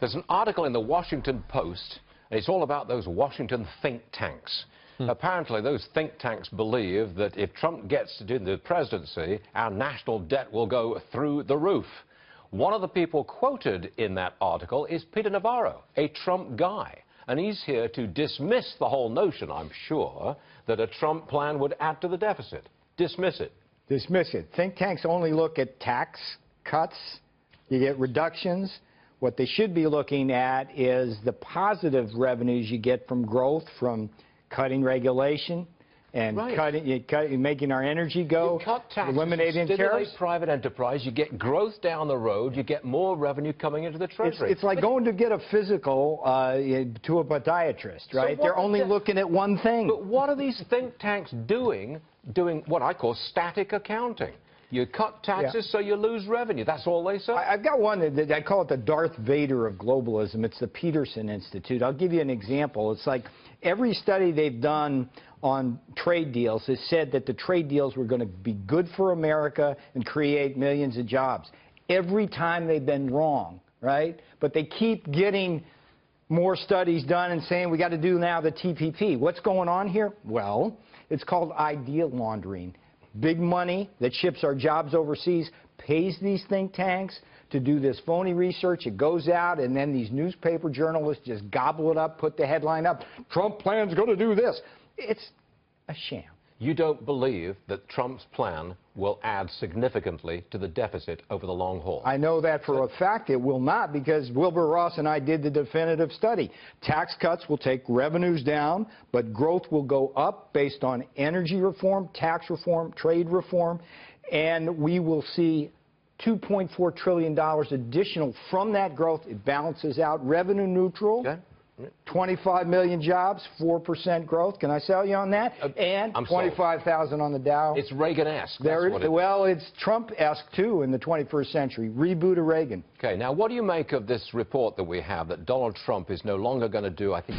There's an article in the Washington Post, and it's all about those Washington think tanks. Apparently, those think tanks believe that if Trump gets to do the presidency, our national debt will go through the roof. One of the people quoted in that article is Peter Navarro, a Trump guy. And he's here to dismiss the whole notion, I'm sure, that a Trump plan would add to the deficit. Dismiss it. Dismiss it. Think tanks only look at tax cuts. You get reductions. What they should be looking at is the positive revenues you get from growth, from cutting regulation and making our energy go, you cut taxes, eliminating stimulate tariffs. Private enterprise, you get growth down the road, you get more revenue coming into the Treasury. It's like going to get a physical to a podiatrist, right? So they're only looking at one thing. But what are these think tanks doing what I call static accounting? You cut taxes so you lose revenue. That's all they say. I've got one that I call it the Darth Vader of globalism. It's the Peterson Institute. I'll give you an example. It's like every study they've done on trade deals has said that the trade deals were going to be good for America and create millions of jobs. Every time they've been wrong, right? But they keep getting more studies done and saying we got to do now the TPP. What's going on here? Well, it's called idea laundering. Big money that ships our jobs overseas pays these think tanks to do this phony research. It goes out, and then these newspaper journalists just gobble it up, put the headline up, Trump plan's going to do this. It's a sham. You don't believe that Trump's plan will add significantly to the deficit over the long haul? I know that for a fact it will not, because Wilbur Ross and I did the definitive study. Tax cuts will take revenues down, but growth will go up based on energy reform, tax reform, trade reform, and we will see $2.4 trillion additional from that growth. It balances out, revenue neutral. Okay. 25 million jobs, 4% growth. Can I sell you on that? And 25,000 on the Dow. It's Reagan-esque. Well, it's Trump-esque, too, in the 21st century. Reboot of Reagan. Okay, now what do you make of this report that we have that Donald Trump is no longer going to do, I think,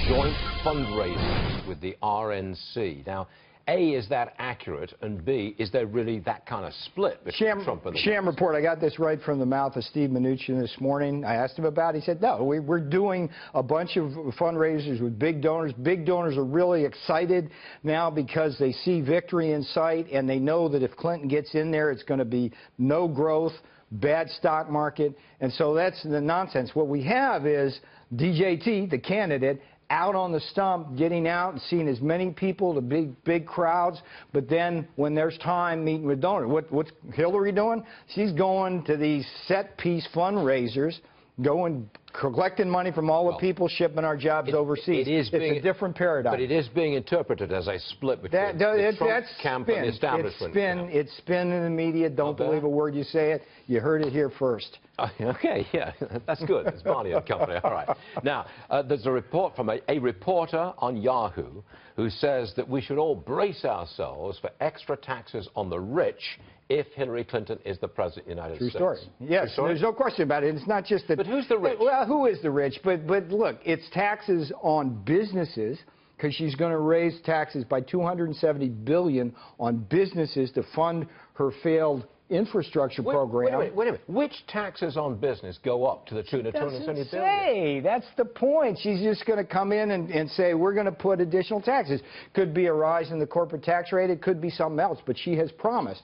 joint fundraising with the RNC? Now, A, is that accurate? And B, is there really that kind of split between Trump and the Sham report. I got this right from the mouth of Steve Mnuchin this morning. I asked him about it. He said, no, we're doing a bunch of fundraisers with big donors. Big donors are really excited now because they see victory in sight, and they know that if Clinton gets in there, it's going to be no growth, bad stock market. And so that's the nonsense. What we have is DJT, the candidate, out on the stump, getting out and seeing as many people, the big crowds, but then when there's time, meeting with donors. What's Hillary doing? She's going to these set-piece fundraisers, going collecting money from all the people shipping our jobs overseas. It's a different paradigm. But it is being interpreted as a split between the Trump camp and the establishment. It's spin in the media. Don't believe a word you say it. You heard it here first. Okay, yeah, that's good. It's Barney and Company. All right. Now, there's a report from a reporter on Yahoo who says that we should all brace ourselves for extra taxes on the rich if Hillary Clinton is the president of the United States. True story. Yes, there's no question about it. It's not just that. But who's the rich? Well, who is the rich? But look, it's taxes on businesses, because she's going to raise taxes by $270 billion on businesses to fund her failed infrastructure program. Wait a minute. Which taxes on business go up to the tune of $270 billion? That's the point. She's just going to come in and say, we're going to put additional taxes. Could be a rise in the corporate tax rate. It could be something else. But she has promised,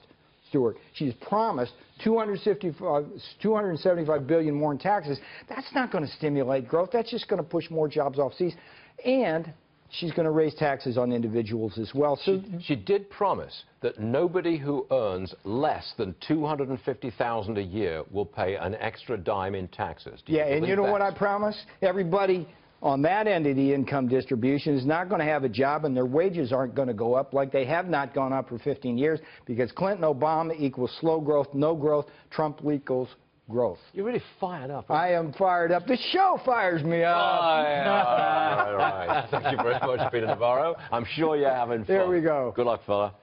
Stuart, she's promised $275 billion more in taxes. That's not going to stimulate growth. That's just going to push more jobs overseas. And she's going to raise taxes on individuals as well. So she did promise that nobody who earns less than $250,000 a year will pay an extra dime in taxes. And you know what I promise? Everybody on that end of the income distribution is not going to have a job, and their wages aren't going to go up like they have not gone up for 15 years, because Clinton, Obama equals slow growth, no growth. Trump equals growth. You're really fired up. I am fired up. The show fires me up. All right. Thank you very much, Peter Navarro. I'm sure you're having fun. There we go. Good luck, fella.